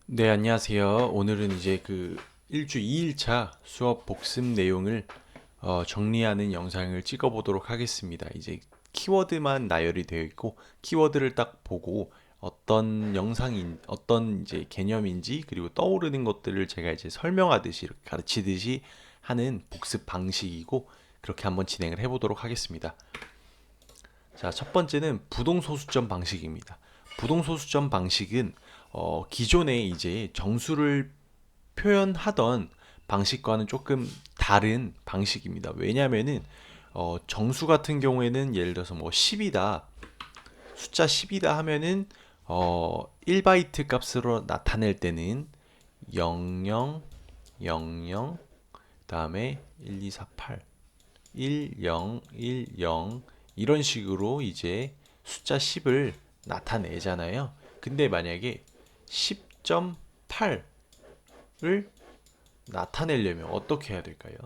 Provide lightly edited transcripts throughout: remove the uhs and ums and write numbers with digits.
네, 안녕하세요. 오늘은 이제 2일차 수업 복습 내용을 정리하는 영상을 찍어 보도록 하겠습니다. 이제 키워드만 나열이 되어 있고, 키워드를 딱 보고 어떤 이제 개념인지, 그리고 떠오르는 것들을 제가 이제 설명하듯이, 이렇게 가르치듯이 하는 복습 방식이고, 그렇게 한번 진행을 해 보도록 하겠습니다. 자, 첫 번째는 부동소수점 방식입니다. 부동소수점 방식은 기존에 이제 정수를 표현하던 방식과는 조금 다른 방식입니다. 왜냐하면은 정수 같은 경우에는 예를 들어서 뭐 10이다, 숫자 10이다 하면은 1바이트 값으로 나타낼 때는 00, 00, 그다음에 1, 2, 4, 8, 1, 0, 1, 0 이런 식으로 이제 숫자 10을 나타내잖아요. 근데 만약에 10.8을 나타내려면 어떻게 해야 될까요?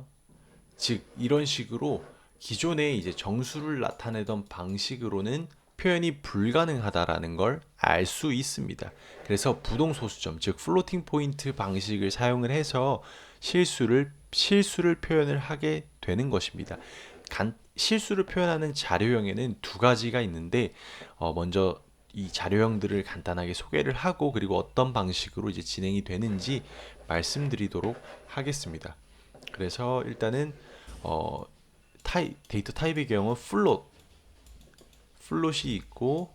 즉 이런 식으로 기존에 이제 정수를 나타내던 방식으로는 표현이 불가능하다라는 걸 알 수 있습니다. 그래서 부동소수점, 즉 플로팅 포인트 방식을 사용을 해서 실수를 표현을 하게 되는 것입니다. 실수를 표현하는 자료형에는 두 가지가 있는데 먼저 이 자료형들을 간단하게 소개를 하고, 그리고 어떤 방식으로 이제 진행이 되는지 말씀드리도록 하겠습니다. 그래서 일단은 어, 데이터 타입의 경우 플롯이 있고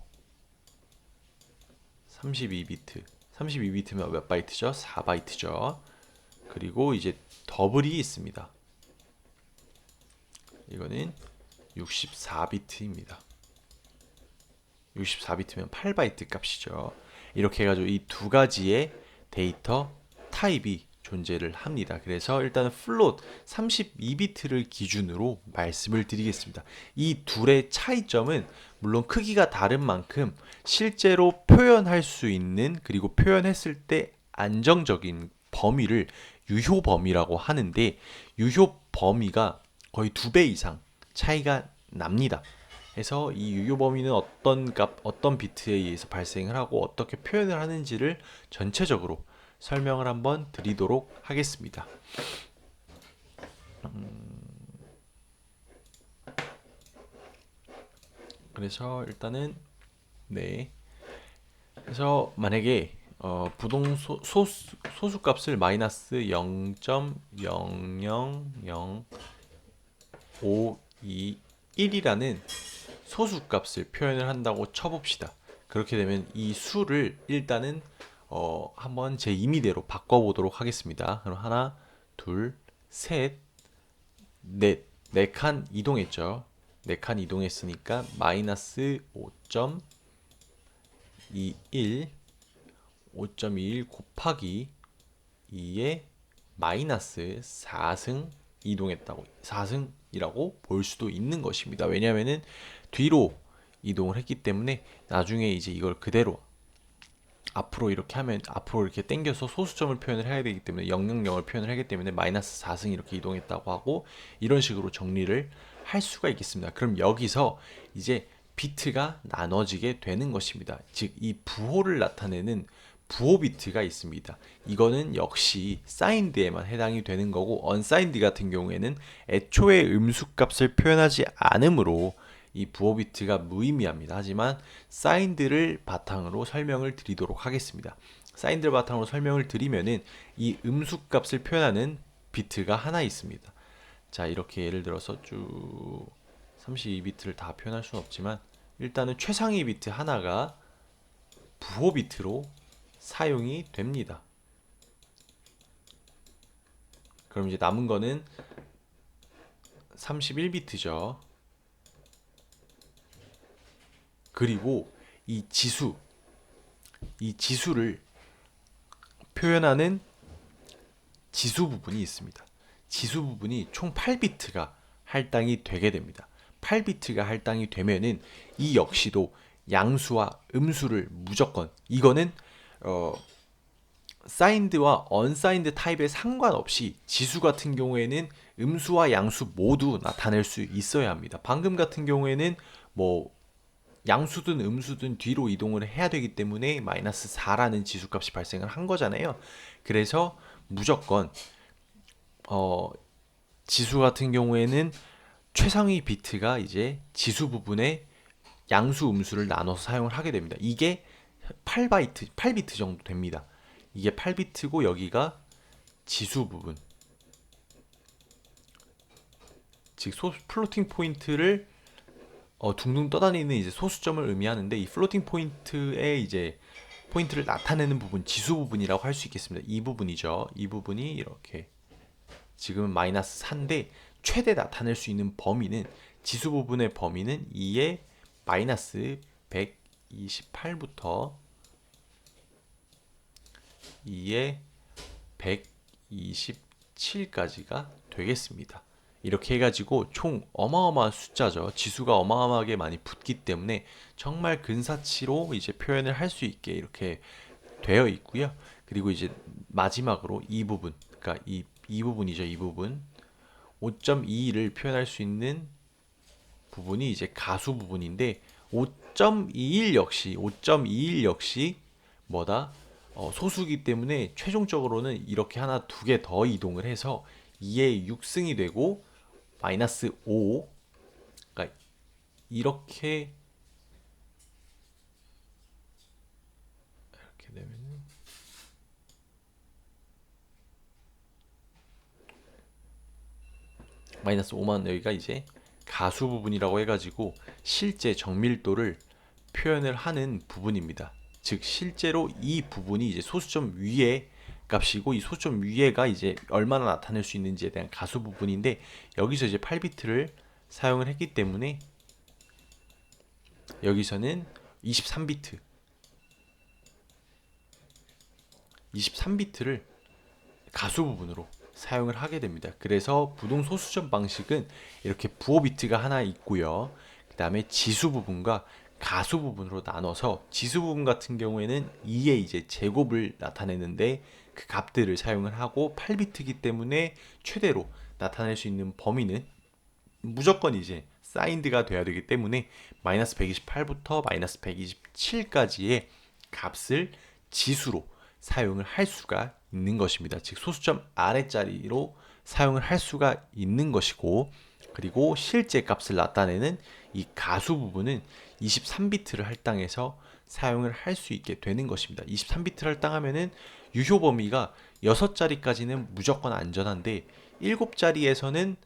32비트. 32비트면 몇 바이트죠? 4바이트죠. 그리고 이제 더블이 있습니다. 이거는 64비트입니다. 64비트면 8바이트 값이죠. 이렇게 해가지고 이 두 가지의 데이터 타입이 존재를 합니다. 그래서 일단은 플롯 32비트를 기준으로 말씀을 드리겠습니다. 이 둘의 차이점은 물론 크기가 다른 만큼 실제로 표현할 수 있는, 그리고 표현했을 때 안정적인 범위를 유효 범위라고 하는데, 유효 범위가 거의 2배 이상 차이가 납니다. 해서 이 유효 범위는 어떤 비트에 의해서 발생을 하고 어떻게 표현을 하는지를 전체적으로 설명을 한번 드리도록 하겠습니다. 그래서 일단은 네. 그래서 만약에 부동 소수값을 마이너스 0.00052 1이라는 소수값을 표현을 한다고 쳐봅시다. 그렇게 되면 이 수를 일단은 한번 제 임의대로 바꿔보도록 하겠습니다. 그럼 하나, 둘, 셋, 넷, 네 칸 이동했죠. 네 칸 이동했으니까 마이너스 5.21, 5.21 곱하기 2에 마이너스 4승 이동했다고, 4승이라고 볼 수도 있는 것입니다. 왜냐하면은 뒤로 이동을 했기 때문에 나중에 이제 이걸 그대로 앞으로 이렇게 하면, 앞으로 이렇게 당겨서 소수점을 표현을 해야 되기 때문에 000을 표현을 하기 때문에 마이너스 4승 이렇게 이동했다고 하고, 이런 식으로 정리를 할 수가 있겠습니다. 그럼 여기서 이제 비트가 나눠지게 되는 것입니다. 즉 이 부호를 나타내는 부호 비트가 있습니다. 이거는 역시 사인드에만 해당이 되는 거고, 언사인드 같은 경우에는 애초에 음수값을 표현하지 않으므로 이 부호 비트가 무의미합니다. 하지만 사인드를 바탕으로 설명을 드리도록 하겠습니다. 사인드를 바탕으로 설명을 드리면은 이 음수값을 표현하는 비트가 하나 있습니다. 자, 이렇게 예를 들어서 쭉 32비트를 다 표현할 수는 없지만 일단은 최상위 비트 하나가 부호 비트로 사용이 됩니다. 그럼 이제 남은 거는 31비트죠. 그리고 이 지수를 표현하는 지수 부분이 있습니다. 지수 부분이 총 8비트가 할당이 되게 됩니다. 8비트가 할당이 되면은 이 역시도 양수와 음수를 무조건, 이거는 어, 사인드와 언사인드 타입에 상관없이 지수 같은 경우에는 음수와 양수 모두 나타낼 수 있어야 합니다. 방금 같은 경우에는 뭐 양수든 음수든 뒤로 이동을 해야 되기 때문에 마이너스 4라는 지수값이 발생을 한 거잖아요. 그래서 무조건 지수 같은 경우에는 최상위 비트가 이제 지수 부분에 양수 음수를 나눠서 사용을 하게 됩니다. 이게 8비트 정도 됩니다. 이게 8비트고 여기가 지수 부분, 즉 플로팅 포인트를 둥둥 떠다니는 이제 소수점을 의미하는데, 이 플로팅 포인트에 이제 포인트를 나타내는 부분, 지수 부분이라고 할 수 있겠습니다. 이 부분이죠. 이 부분이 이렇게 지금은 마이너스 4인데 최대 나타낼 수 있는 범위는, 지수 부분의 범위는 2의 마이너스 128부터 2의 127까지가 되겠습니다. 이렇게 해가지고 총 어마어마한 숫자죠. 지수가 어마어마하게 많이 붙기 때문에 정말 근사치로 이제 표현을 할 수 있게 이렇게 되어 있고요. 그리고 이제 마지막으로 이 부분, 그러니까 이 부분이죠. 이 부분 5.21을 표현할 수 있는 부분이 이제 가수 부분인데, 5.21 역시 뭐다? 소수기 때문에 최종적으로는 이렇게 하나 두 개 더 이동을 해서 2의 6승이 되고 마이너스 5, 그러니까 이렇게 되면 마이너스 5만, 여기가 이제 가수 부분이라고 해가지고 실제 정밀도를 표현을 하는 부분입니다. 즉 실제로 이 부분이 이제 소수점 위에 값이고, 이 소수점 위에가 이제 얼마나 나타낼 수 있는지에 대한 가수 부분인데, 여기서 이제 8비트를 사용을 했기 때문에 여기서는 23비트를 가수 부분으로 사용을 하게 됩니다. 그래서 부동 소수점 방식은 이렇게 부호 비트가 하나 있고요. 그 다음에 지수 부분과 가수 부분으로 나눠서, 지수 부분 같은 경우에는 2의 이제 제곱을 나타내는데 그 값들을 사용을 하고, 8비트이기 때문에 최대로 나타낼 수 있는 범위는 무조건 이제 사인드가 돼야 되기 때문에 마이너스 128부터 마이너스 127까지의 값을 지수로 사용을 할 수가 있는 것입니다. 즉 소수점 아래자리로 사용을 할 수가 있는 것이고, 그리고 실제 값을 나타내는 이 가수 부분은 23비트를 할당해서 사용을 할 수 있게 되는 것입니다. 23비트를 할당하면은 유효 범위가 6자리까지는 무조건 안전한데, 7자리에서는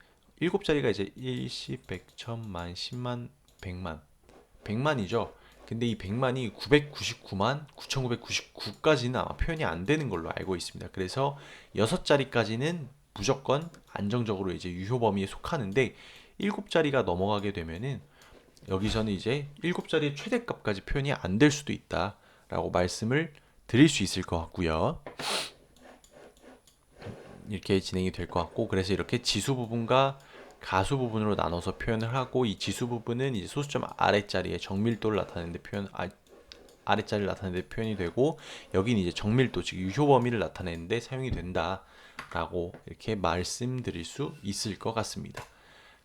7자리가 이제 1, 10, 100, 1000만, 10만, 100만 100만이죠. 근데 이 100만이 999만 9999까지는 아마 표현이 안 되는 걸로 알고 있습니다. 그래서 6자리까지는 무조건 안정적으로 이제 유효 범위에 속하는데, 7자리가 넘어가게 되면은 여기서는 이제 7자리의 최대값까지 표현이 안 될 수도 있다라고 말씀을 드릴 수 있을 것 같고요. 이렇게 진행이 될 것 같고, 그래서 이렇게 지수 부분과 가수 부분으로 나눠서 표현을 하고, 이 지수 부분은 이제 소수점 아래자리에 정밀도를 나타내는데 아래자리를 나타내는데 표현이 되고, 여기는 이제 정밀도, 즉 유효 범위를 나타내는데 사용이 된다라고 이렇게 말씀드릴 수 있을 것 같습니다.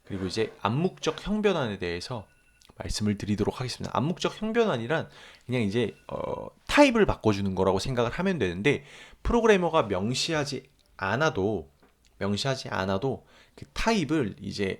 그리고 이제 암묵적 형변환에 대해서 말씀을 드리도록 하겠습니다. 암묵적 형변환이란 그냥 이제 타입을 바꿔주는 거라고 생각을 하면 되는데, 프로그래머가 명시하지 않아도 그 타입을 이제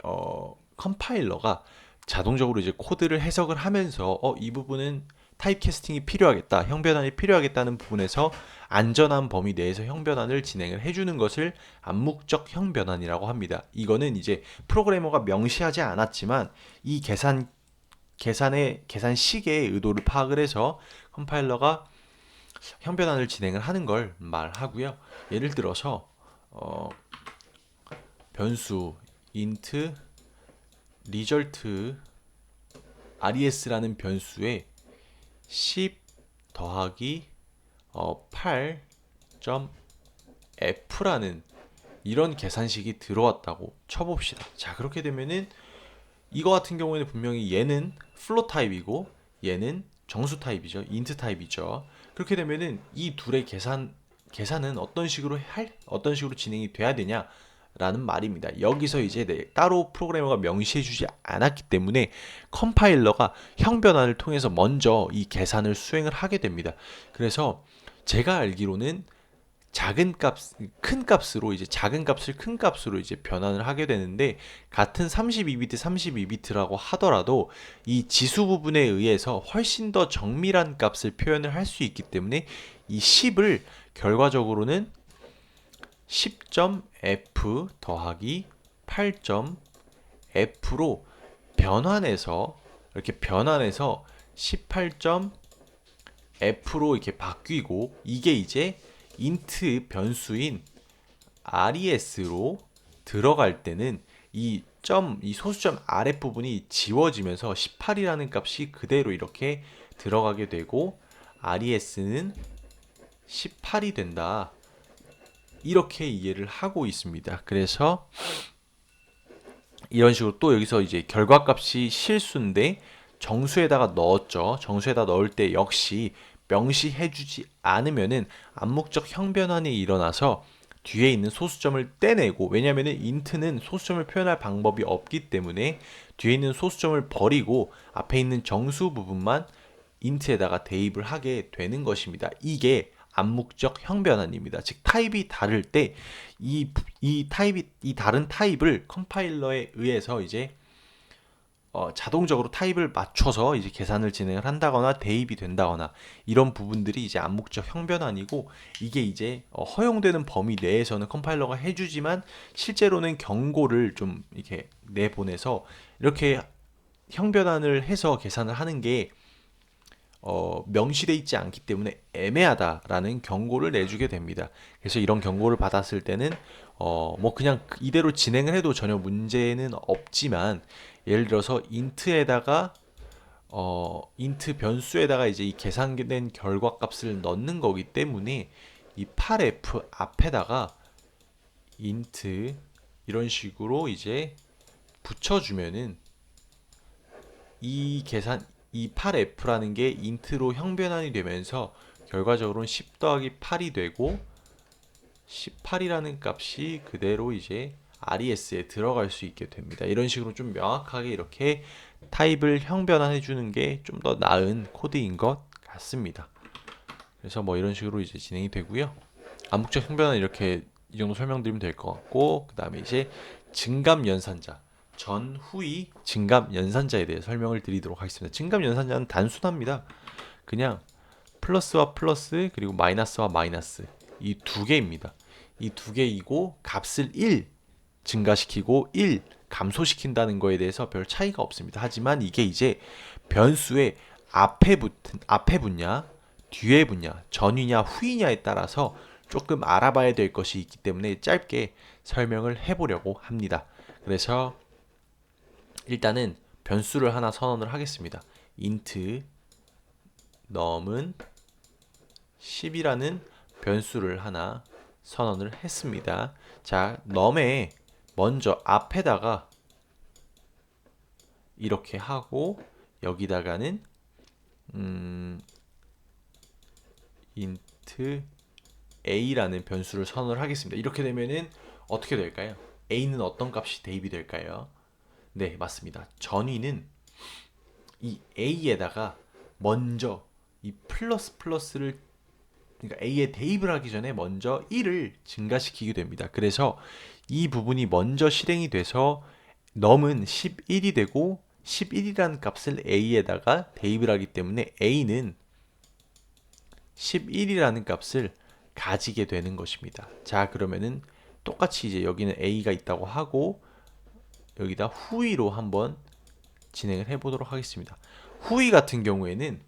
컴파일러가 자동적으로 이제 코드를 해석을 하면서 이 부분은 타입 캐스팅이 필요하겠다, 형변환이 필요하겠다는 부분에서 안전한 범위 내에서 형변환을 진행을 해주는 것을 암묵적 형변환이라고 합니다. 이거는 이제 프로그래머가 명시하지 않았지만 이 계산식의 의도를 파악을 해서 컴파일러가 형변환을 진행을 하는 걸 말하고요. 예를 들어서 변수 int result res라는 변수에 10 더하기 8.f라는 이런 계산식이 들어왔다고 쳐봅시다. 자, 그렇게 되면은 이거 같은 경우에는 분명히 얘는 플롯 타입이고 얘는 정수 타입이죠. 인트 타입이죠. 그렇게 되면은 이 둘의 계산은 어떤 식으로 진행이 돼야 되냐? 라는 말입니다. 여기서 이제 따로 프로그래머가 명시해주지 않았기 때문에 컴파일러가 형 변환을 통해서 먼저 이 계산을 수행을 하게 됩니다. 그래서 제가 알기로는 큰 값으로 이제 작은 값을 큰 값으로 이제 변환을 하게 되는데, 같은 32비트 32비트라고 하더라도 이 지수 부분에 의해서 훨씬 더 정밀한 값을 표현을 할 수 있기 때문에 이 10을 결과적으로는 10.f 더하기 8.f로 변환해서, 이렇게 변환해서 18.f로 이렇게 바뀌고, 이게 이제 인트 변수인 res로 들어갈 때는 이 소수점 아랫 부분이 지워지면서 18이라는 값이 그대로 이렇게 들어가게 되고, res는 18이 된다, 이렇게 이해를 하고 있습니다. 그래서 이런 식으로 또 여기서 이제 결과값이 실수인데 정수에다가 넣었죠. 정수에다 넣을 때 역시 명시해주지 않으면은 암묵적 형변환이 일어나서 뒤에 있는 소수점을 떼내고, 왜냐면은 인트는 소수점을 표현할 방법이 없기 때문에 뒤에 있는 소수점을 버리고 앞에 있는 정수 부분만 인트에다가 대입을 하게 되는 것입니다. 이게 암묵적 형변환입니다. 즉 타입이 다를 때 이 다른 타입을 컴파일러에 의해서 이제 자동적으로 타입을 맞춰서 이제 계산을 진행을 한다거나 대입이 된다거나, 이런 부분들이 이제 암묵적 형변환이고, 이게 이제 허용되는 범위 내에서는 컴파일러가 해주지만 실제로는 경고를 좀 이렇게 내보내서 이렇게 형변환을 해서 계산을 하는 게 명시되어 있지 않기 때문에 애매하다라는 경고를 내주게 됩니다. 그래서 이런 경고를 받았을 때는 뭐 그냥 이대로 진행을 해도 전혀 문제는 없지만, 예를 들어서 인트에다가 인트 변수에다가 이제 이 계산된 결과값을 넣는 거기 때문에 이 8f 앞에다가 인트 이런 식으로 이제 붙여주면은 이 8f라는 게 인트로 형변환이 되면서 결과적으로는 10 더하기 8이 되고 18이라는 값이 그대로 이제 res에 들어갈 수 있게 됩니다. 이런 식으로 좀 명확하게 이렇게 타입을 형변환해 주는 게 좀 더 나은 코드인 것 같습니다. 그래서 뭐 이런 식으로 이제 진행이 되고요. 암묵적 형변환 이렇게 이 정도 설명드리면 될 것 같고, 그 다음에 이제 증감 연산자, 전후의 증감 연산자에 대해 설명을 드리도록 하겠습니다. 증감 연산자는 단순합니다. 그냥 플러스와 플러스 그리고 마이너스와 마이너스, 이 두 개입니다. 이 두 개이고 값을 1 증가시키고 1 감소시킨다는 거에 대해서 별 차이가 없습니다. 하지만 이게 이제 변수의 앞에 붙냐 뒤에 붙냐 전이냐 후이냐에 따라서 조금 알아봐야 될 것이 있기 때문에 짧게 설명을 해보려고 합니다. 그래서 일단은 변수를 하나 선언을 하겠습니다. int num은 10이라는 변수를 하나 선언을 했습니다. 자, num에 먼저 앞에다가 이렇게 하고 여기다가는 int a라는 변수를 선언을 하겠습니다. 이렇게 되면은 어떻게 될까요? a는 어떤 값이 대입이 될까요? 네, 맞습니다. 전위는 이 a에다가 먼저 이 플러스를, 그러니까 a에 대입을 하기 전에 먼저 1을 증가시키게 됩니다. 그래서 이 부분이 먼저 실행이 돼서 num은 11이 되고 11이라는 값을 a에다가 대입을 하기 때문에 a는 11이라는 값을 가지게 되는 것입니다. 자, 그러면은 똑같이 이제 여기는 a가 있다고 하고 여기다 후위로 한번 진행을 해보도록 하겠습니다. 후위 같은 경우에는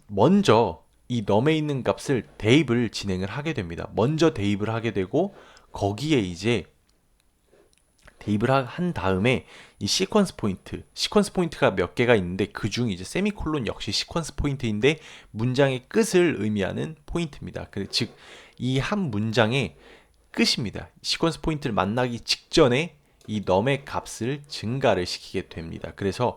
먼저 이 num에 있는 값을 대입을 진행을 하게 됩니다. 먼저 대입을 하게 되고 거기에 이제 대입을 한 다음에 이 시퀀스 포인트가 몇 개가 있는데 그중 이제 세미콜론 역시 시퀀스 포인트인데 문장의 끝을 의미하는 포인트입니다. 즉 이 한 문장의 끝입니다. 시퀀스 포인트를 만나기 직전에 이 num의 값을 증가를 시키게 됩니다. 그래서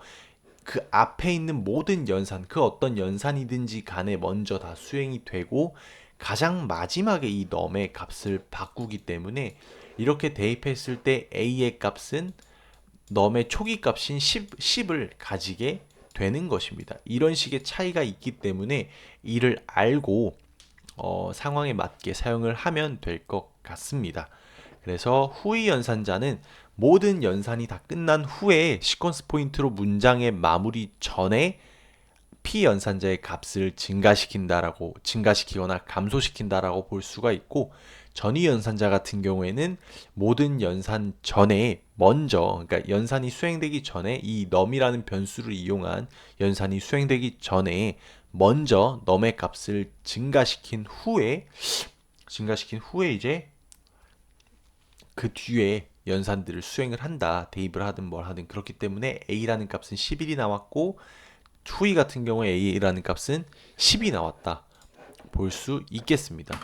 그 앞에 있는 모든 연산, 그 어떤 연산이든지 간에 먼저 다 수행이 되고 가장 마지막에 이 넘의 값을 바꾸기 때문에 이렇게 대입했을 때 a의 값은 넘의 초기 값인 10을 가지게 되는 것입니다. 이런 식의 차이가 있기 때문에 이를 알고 상황에 맞게 사용을 하면 될 것 같습니다. 그래서 후의 연산자는 모든 연산이 다 끝난 후에 시퀀스 포인트로 문장의 마무리 전에 p 연산자의 값을 증가시키거나 감소시킨다라고 볼 수가 있고, 전위 연산자 같은 경우에는 모든 연산 전에 먼저, 그러니까 연산이 수행되기 전에 이 num이라는 변수를 이용한 연산이 수행되기 전에 먼저 num의 값을 증가시킨 후에 이제 그 뒤에 연산들을 수행을 한다. 대입을 하든 뭘 하든. 그렇기 때문에 a라는 값은 11이 나왔고 후이 같은 경우에 a라는 값은 10이 나왔다. 볼 수 있겠습니다.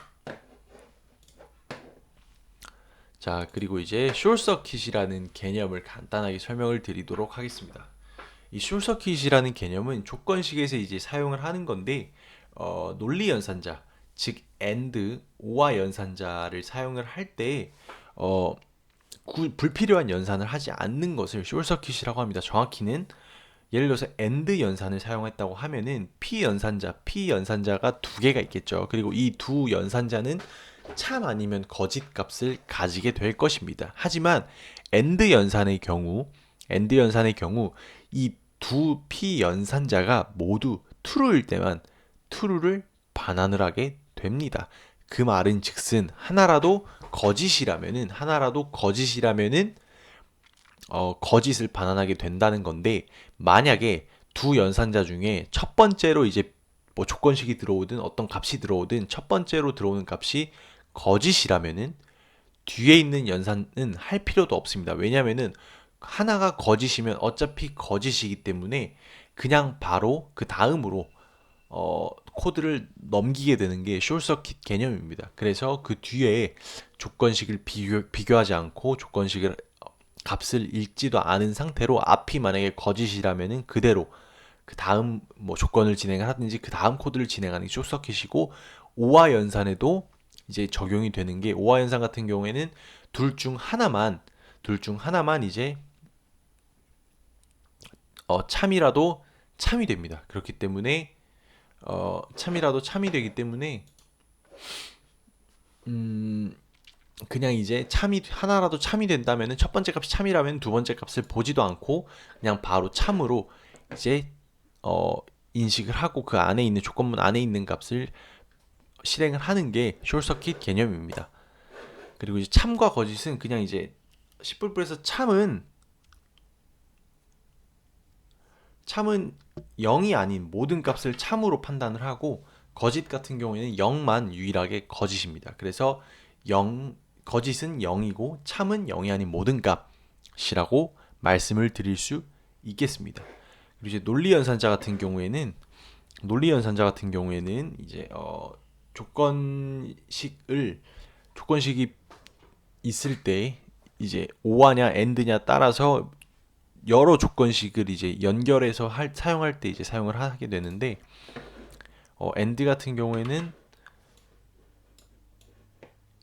자, 그리고 이제 숏서킷이라는 개념을 간단하게 설명을 드리도록 하겠습니다. 이 숏서킷이라는 개념은 조건식에서 이제 사용을 하는 건데, 논리 연산자, 즉 AND, OR 연산자를 사용을 할 때 불필요한 연산을 하지 않는 것을 숏서킷이라고 합니다. 정확히는 예를 들어서 AND 연산을 사용했다고 하면은 P 연산자가 두 개가 있겠죠. 그리고 이 두 연산자는 참 아니면 거짓 값을 가지게 될 것입니다. 하지만 AND 연산의 경우 이 두 P 연산자가 모두 true일 때만 true를 반환을 하게 됩니다. 그 말은 즉슨 하나라도 거짓이라면은 거짓을 반환하게 된다는 건데, 만약에 두 연산자 중에 첫 번째로 이제 뭐 조건식이 들어오든 어떤 값이 들어오든 첫 번째로 들어오는 값이 거짓이라면은 뒤에 있는 연산은 할 필요도 없습니다. 왜냐면은 하나가 거짓이면 어차피 거짓이기 때문에 그냥 바로 그 다음으로 코드를 넘기게 되는 게 숏서킷 개념입니다. 그래서 그 뒤에 조건식을 비교하지 않고 조건식을 값을 읽지도 않은 상태로 앞이 만약에 거짓이라면은 그대로 그 다음 뭐 조건을 진행을 하든지 그 다음 코드를 진행하는 게 숏서킷이고, 오화 연산에도 이제 적용이 되는 게, 오화 연산 같은 경우에는 둘 중 하나만 이제 참이라도 참이 됩니다. 그렇기 때문에 참이라도 참이 되기 때문에 그냥 이제 참이 하나라도 참이 된다면은 첫 번째 값이 참이라면 두 번째 값을 보지도 않고 그냥 바로 참으로 이제 인식을 하고 그 안에 있는 조건문 안에 있는 값을 실행을 하는 게 숏서킷 개념입니다. 그리고 이제 참과 거짓은 그냥 이제 10불불에서 참은 0이 아닌 모든 값을 참으로 판단을 하고, 거짓 같은 경우에는 0만 유일하게 거짓입니다. 그래서 거짓은 0이고 참은 0이 아닌 모든 값이라고 말씀을 드릴 수 있겠습니다. 그리고 이제 논리 연산자 같은 경우에는 이제 조건식이 있을 때 이제 오하냐 AND냐 따라서 여러 조건식을 이제 연결해서 사용할 때 이제 사용을 하게 되는데, AND 같은 경우에는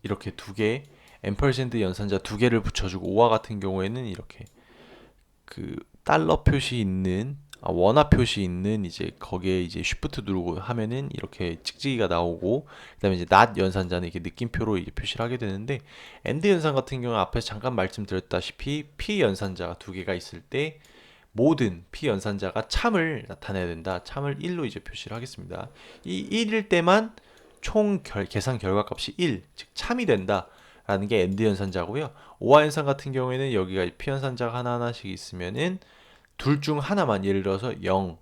이렇게 두 개 앰퍼센드 연산자 두 개를 붙여주고, 오화 같은 경우에는 이렇게 그 달러 표시 있는 원화 표시 있는 이제 거기에 이제 쉬프트 누르고 하면은 이렇게 찍찍이가 나오고, 그다음에 이제 not 연산자는 이렇게 느낌표로 이제 표시를 하게 되는데, AND 연산 같은 경우는 앞에서 잠깐 말씀드렸다시피 P 연산자가 두 개가 있을 때 모든 P 연산자가 참을 나타내야 된다. 참을 1로 이제 표시를 하겠습니다. 이 1일 때만 총 계산 결과값이 1, 즉 참이 된다 라는 게 AND 연산자고요. OR 연산 같은 경우에는 여기가 P 연산자가 하나하나씩 있으면은 둘 중 하나만, 예를 들어서 0,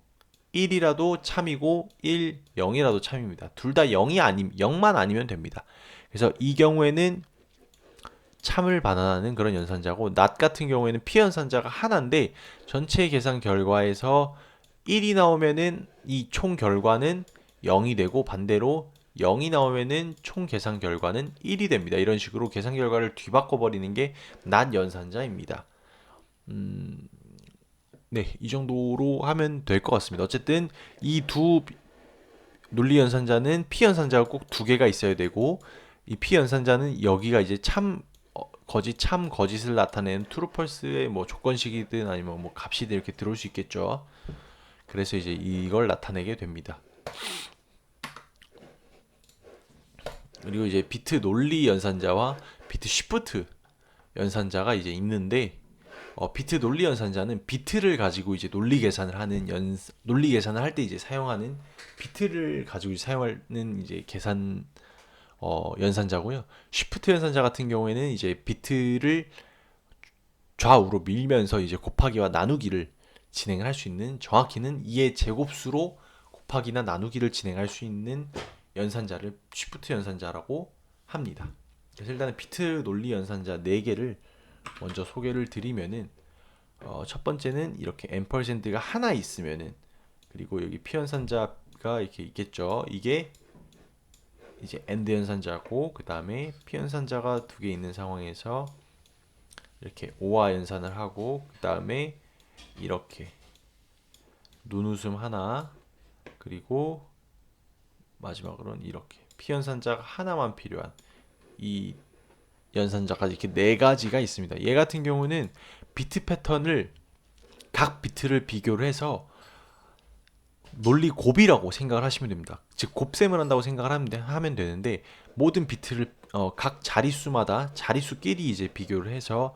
1이라도 참이고 1, 0이라도 참입니다. 둘 다 0만 아니면 됩니다. 그래서 이 경우에는 참을 반환하는 그런 연산자고, not 같은 경우에는 P 연산자가 하나인데 전체 계산 결과에서 1이 나오면은 이 총 결과는 0이 되고, 반대로 0이 나오면은 총 계산 결과는 1이 됩니다. 이런 식으로 계산 결과를 뒤바꿔 버리는 게 not 연산자입니다. 네, 이 정도로 하면 될 것 같습니다. 어쨌든 이 두 논리 연산자는 P 연산자가 꼭 두 개가 있어야 되고, 이 P 연산자는 여기가 이제 거짓, 참, 거짓을 나타내는 true, false의 뭐 조건식이든 아니면 뭐 값이든 이렇게 들어올 수 있겠죠. 그래서 이제 이걸 나타내게 됩니다. 그리고 이제 비트 논리 연산자와 비트 쉬프트 연산자가 이제 있는데, 비트 논리 연산자는 비트를 가지고 이제 논리 계산을 할 때 이제 사용하는 비트를 가지고 이제 사용하는 이제 계산 연산자고요. 쉬프트 연산자 같은 경우에는 이제 비트를 좌우로 밀면서 이제 곱하기와 나누기를 진행을 할 수 있는, 정확히는 2의 제곱수로 곱하기나 나누기를 진행할 수 있는 연산자를 쉬프트 연산자라고 합니다. 그래서 일단은 비트 논리 연산자 4개를 먼저 소개를 드리면은, 첫 번째는 이렇게 앰퍼센드가 하나 있으면은, 그리고 여기 P 연산자가 이렇게 있겠죠. 이게 이제 AND 연산자고, 그 다음에 P 연산자가 2개 있는 상황에서 이렇게 OR 연산을 하고, 그 다음에 이렇게 눈웃음 하나, 그리고 마지막으로는 이렇게 P 연산자가 하나만 필요한 이 연산자까지 이렇게 4가지가 있습니다. 얘 같은 경우는 비트 패턴을, 각 비트를 비교를 해서 논리 곱이라고 생각을 하시면 됩니다. 즉 곱셈을 한다고 생각을 하면 되는데, 모든 비트를 각 자릿수마다 자릿수끼리 이제 비교를 해서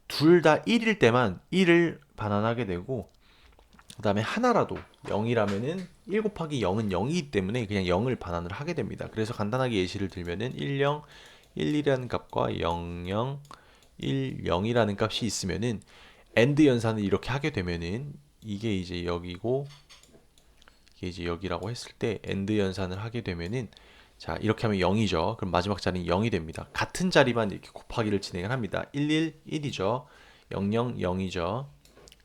둘 다 1일 때만 1을 반환하게 되고, 그 다음에 하나라도 0이라면은 1 곱하기 0은 0이기 때문에 그냥 0을 반환을 하게 됩니다. 그래서 간단하게 예시를 들면은 10, 11이라는 값과 00, 10이라는 값이 있으면은 AND 연산을 이렇게 하게 되면은 이게 이제 여기고 이게 이제 여기라고 했을 때 AND 연산을 하게 되면은, 자 이렇게 하면 0이죠. 그럼 마지막 자리는 0이 됩니다. 같은 자리만 이렇게 곱하기를 진행을 합니다. 11, 1이죠. 00, 0이죠.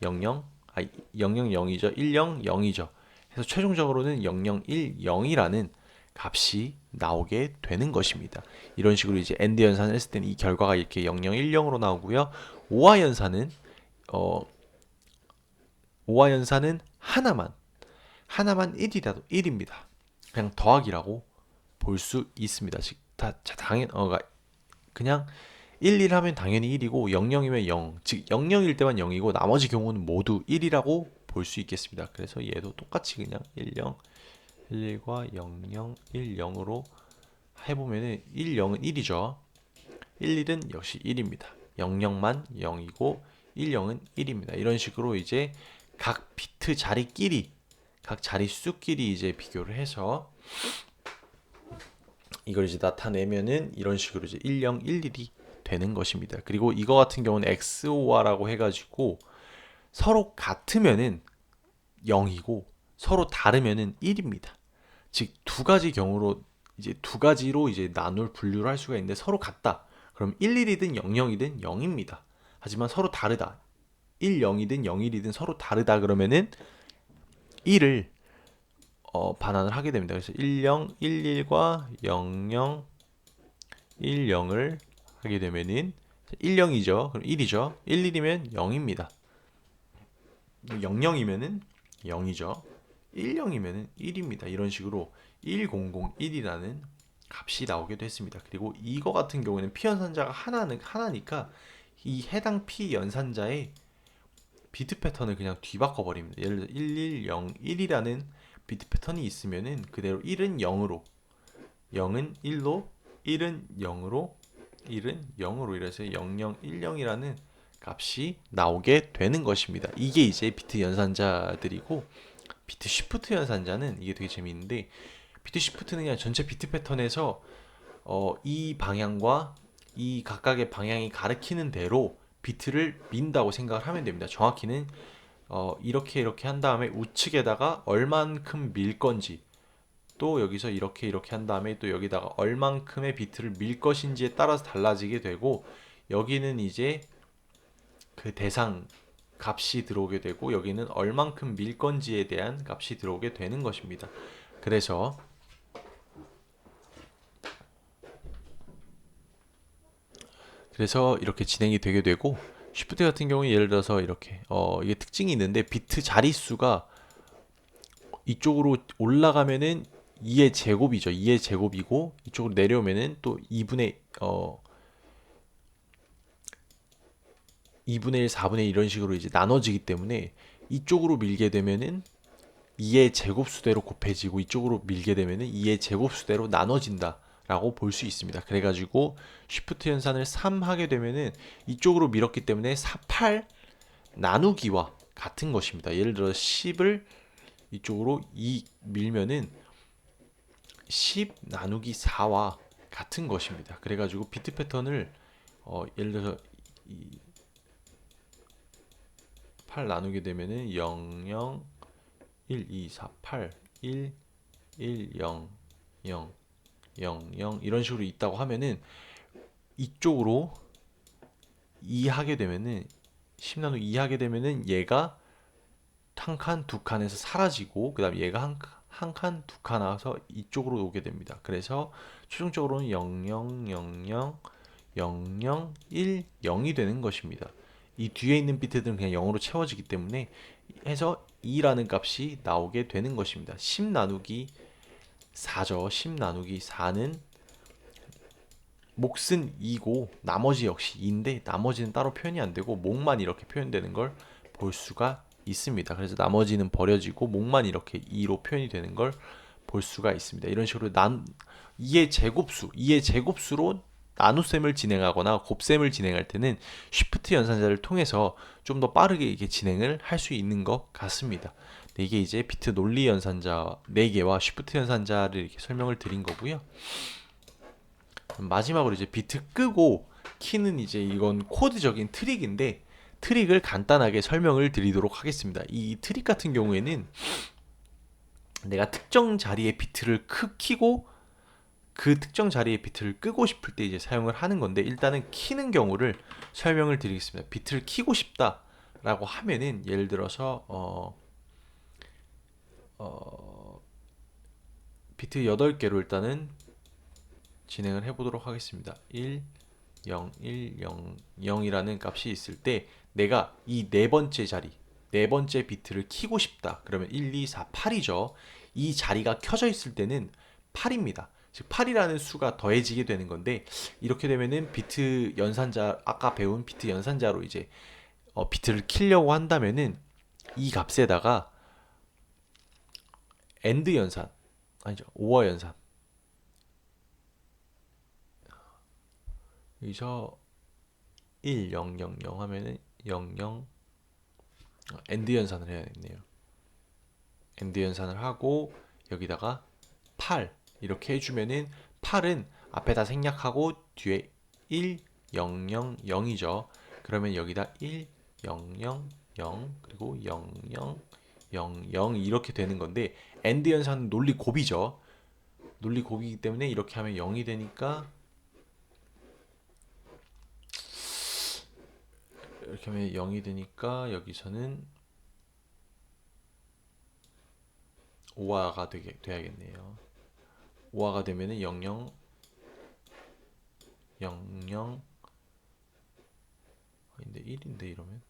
00, 00, 0이죠. 10, 0이죠. 그래서 최종적으로는 0010 0이라는 값이 나오게 되는 것입니다. 이런 식으로 이제 AND 연산을 했을 때는 이 결과가 이렇게 0010으로 나오고요. OR 연산은 OR 연산은 하나만 1이라도 1입니다. 그냥 더하기라고 볼 수 있습니다. 즉 그냥 1, 1 하면 당연히 1이고 00이면 0, 즉 00일 때만 0이고 나머지 경우는 모두 1이라고 볼 수 있겠습니다. 그래서 얘도 똑같이 그냥 10, 11과 00, 10으로 해보면은 10은 1이죠. 11은 역시 1입니다. 00만 0이고 10은 1입니다. 이런 식으로 이제 각 비트 자리끼리, 각 자릿수끼리 이제 비교를 해서 이걸 이제 나타내면은 이런 식으로 이제 10, 11이 되는 것입니다. 그리고 이거 같은 경우는 XOR라고 해가지고 서로 같으면은 0이고 서로 다르면은 1입니다. 즉 두 가지 경우로 이제 두 가지로 이제 분류를 할 수가 있는데, 서로 같다. 그럼 11이든 00이든 0입니다. 하지만 서로 다르다. 10이든 01이든 서로 다르다 그러면은 1을 반환을 하게 됩니다. 그래서 10, 11과 00, 10을 하게 되면은 10이죠. 그럼 1이죠. 11이면 0입니다. 00이면은 0이죠. 10이면은 1입니다. 이런 식으로 1001이라는 값이 나오게 됐습니다. 그리고 이거 같은 경우에는 P 연산자가 하나니까 이 해당 P 연산자의 비트 패턴을 그냥 뒤바꿔 버립니다. 예를 들어 1101이라는 비트 패턴이 있으면은 그대로 1은 0으로, 0은 1로, 1은 0으로, 1은 0으로 이래서 0010이라는 값이 나오게 되는 것입니다. 이게 이제 비트 연산자들이고, 비트 쉬프트 연산자는 이게 되게 재미있는데, 비트 쉬프트는 그냥 전체 비트 패턴에서 이 방향과 이 각각의 방향이 가리키는 대로 비트를 민다고 생각을 하면 됩니다. 정확히는 이렇게 한 다음에 우측에다가 얼만큼 밀 건지, 또 여기서 이렇게 한 다음에 또 여기다가 얼만큼의 비트를 밀 것인지에 따라서 달라지게 되고, 여기는 이제 그 대상 값이 들어오게 되고, 여기는 얼만큼 밀 건지에 대한 값이 들어오게 되는 것입니다. 그래서 이렇게 진행이 되게 되고, 쉬프트 같은 경우는 예를 들어서 이렇게 이게 특징이 있는데, 비트 자릿수가 이쪽으로 올라가면은 2의 제곱이죠. 2의 제곱이고 이쪽으로 내려오면은 또 2분의 1, 4분의 1 이런 식으로 이제 나눠지기 때문에 이쪽으로 밀게 되면은 2의 제곱수대로 곱해지고 이쪽으로 밀게 되면은 2의 제곱수대로 나눠진다라고 볼 수 있습니다. 그래가지고 쉬프트 연산을 3 하게 되면은 이쪽으로 밀었기 때문에 8 나누기와 같은 것입니다. 예를 들어 10을 이쪽으로 2 밀면은 10 나누기 4와 같은 것입니다. 그래가지고 비트 패턴을 예를 들어서 8 나누게 되면은 0, 0, 1, 2, 4, 8, 1, 1, 0, 0, 0, 0 이런 식으로 있다고 하면은 이쪽으로 2 하게 되면은 10 나누기 2 하게 되면은 얘가 한 칸, 두 칸에서 사라지고 그다음 얘가 한 칸, 두 칸 나와서 이쪽으로 오게 됩니다. 그래서 최종적으로는 0, 0, 0, 0, 0, 0, 1, 0이 되는 것입니다. 이 뒤에 있는 비트들은 그냥 0으로 채워지기 때문에 해서 2라는 값이 나오게 되는 것입니다. 10 나누기 4죠. 10 나누기 4는 몫은 2고 나머지 역시 2인데 나머지는 따로 표현이 안 되고 몫만 이렇게 표현되는 걸 볼 수가 있습니다. 그래서 나머지는 버려지고 몫만 이렇게 2로 표현이 되는 걸 볼 수가 있습니다. 이런 식으로 2의 제곱수로 나눗셈을 진행하거나 곱셈을 진행할 때는 쉬프트 연산자를 통해서 좀 더 빠르게 이게 진행을 할 수 있는 것 같습니다. 네, 이게 이제 비트 논리 연산자 4개와 쉬프트 연산자를 이렇게 설명을 드린 거고요. 마지막으로 이제 비트 끄고 키는 이제 이건 코드적인 트릭인데 트릭을 간단하게 설명을 드리도록 하겠습니다. 이 트릭 같은 경우에는 내가 특정 자리의 비트를 키고 그 특정 자리의 비트를 끄고 싶을 때 이제 사용을 하는 건데 일단은 키는 경우를 설명을 드리겠습니다. 비트를 키고 싶다라고 하면은 예를 들어서 비트 8개로 일단은 진행을 해보도록 하겠습니다. 1, 0, 1, 0, 0이라는 값이 있을 때 내가 이 네 번째 자리, 네 번째 비트를 키고 싶다. 그러면 1, 2, 4, 8이죠. 이 자리가 켜져 있을 때는 8입니다. 즉 8이라는 수가 더해지게 되는 건데 이렇게 되면은 비트 연산자 아까 배운 비트 연산자로 이제 비트를 키려고 한다면은 이 값에다가 엔드 연산 아니죠. 오어 연산 여기서 1, 0, 0, 0 하면은 0, 0 엔드 연산을 해야겠네요. 엔드 연산을 하고 여기다가 8 이렇게 해주면은 8은 앞에다 생략하고 뒤에 1, 0, 0, 0이죠. 그러면 여기다 1, 0, 0, 0 그리고 0, 0, 0, 0 이렇게 되는 건데 엔드 연산은 논리 곱이죠. 논리 곱이기 때문에 이렇게 하면 0이 되니까 이렇게 하면 0이 되니까 여기서는 5화가 돼야겠네요. 5화가 되면은 00 00 근데 1인데 이러면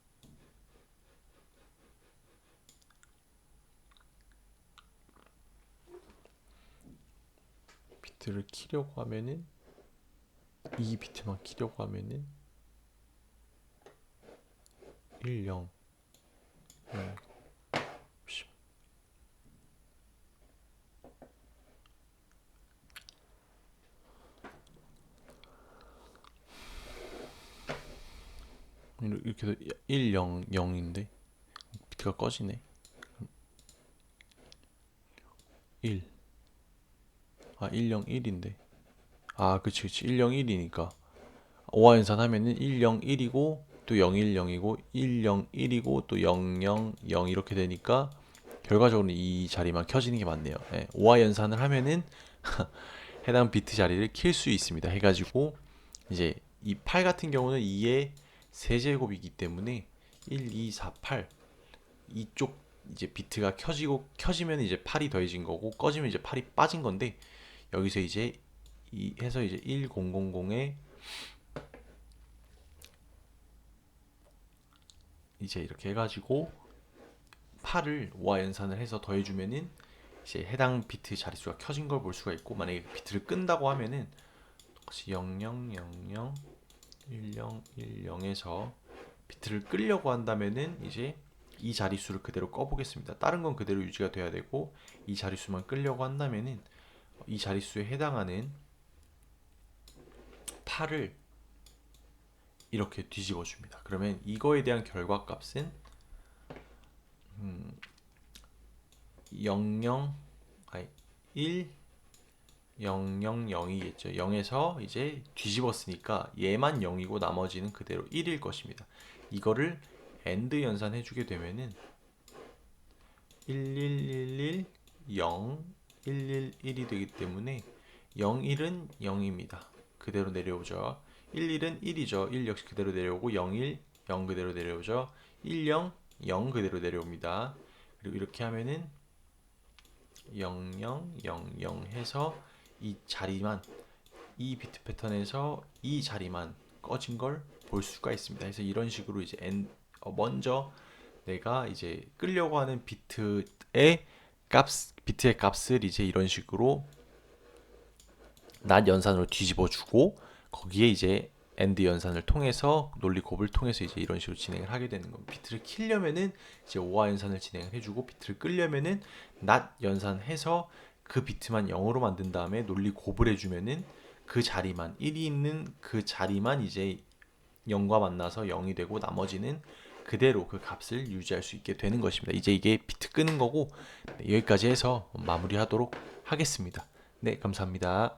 비트를 키려고 하면은 이 비트만 키려고 하면은 1 0 이렇게 해서 1 0 0인데 비트가 꺼지네. 1 1 0 1인데 그치 1 0 1이니까 5화 연산하면은 1 0 1이고 또 0 1 0이고 1 0 1이고 또 0 0 0 이렇게 되니까 결과적으로 이 자리만 켜지는 게 맞네요. 네, 5화 연산을 하면은 해당 비트 자리를 킬 수 있습니다. 해가지고 이제 이 8 같은 경우는 2의 세제곱이기 때문에 1, 2, 4, 8 이쪽 이제 비트가 켜지면 이제 8이 더해진 거고 꺼지면 이제 8이 빠진 건데 여기서 이제 이 해서 이제 1000에 이제 이렇게 해가지고 8을 5와 연산을 해서 더해주면은 이제 해당 비트 자릿수가 켜진 걸 볼 수가 있고, 만약에 비트를 끈다고 하면은 똑같이 0000 1010에서 비트를 끄려고 한다면은 이제 이 자릿수를 그대로 꺼보겠습니다. 다른 건 그대로 유지가 돼야 되고 이 자릿수만 끄려고 한다면은 이 자릿수에 해당하는 8을 이렇게 뒤집어 줍니다. 그러면 이거에 대한 결과값은 00 아니 1 000이겠죠. 0에서 이제 뒤집었으니까 얘만 0이고 나머지는 그대로 1일 것입니다. 이거를 AND 연산해 주게 되면은 1111 0 111이 되기 때문에 01은 0입니다. 그대로 내려오죠. 11은 1이죠. 1 역시 그대로 내려오고 01 0 그대로 내려오죠. 10 0 그대로 내려옵니다. 그리고 이렇게 하면은 0000 해서 이 자리만, 이 비트 패턴에서 이 자리만 꺼진 걸 볼 수가 있습니다. 그래서 이런 식으로 이제 먼저 내가 이제 끌려고 하는 비트의 값을 이제 이런 식으로 낫 연산으로 뒤집어 주고 거기에 이제 AND 연산을 통해서 논리 곱을 통해서 이제 이런 식으로 진행을 하게 되는 겁니다. 비트를 키려면은 이제 오화 연산을 진행을 해주고, 비트를 끌려면은 낫 연산해서 그 비트만 0으로 만든 다음에 논리 곱을 해주면은 그 자리만 1이 있는 그 자리만 이제 0과 만나서 0이 되고 나머지는 그대로 그 값을 유지할 수 있게 되는 것입니다. 이제 이게 비트 끄는 거고, 네, 여기까지 해서 마무리하도록 하겠습니다. 네, 감사합니다.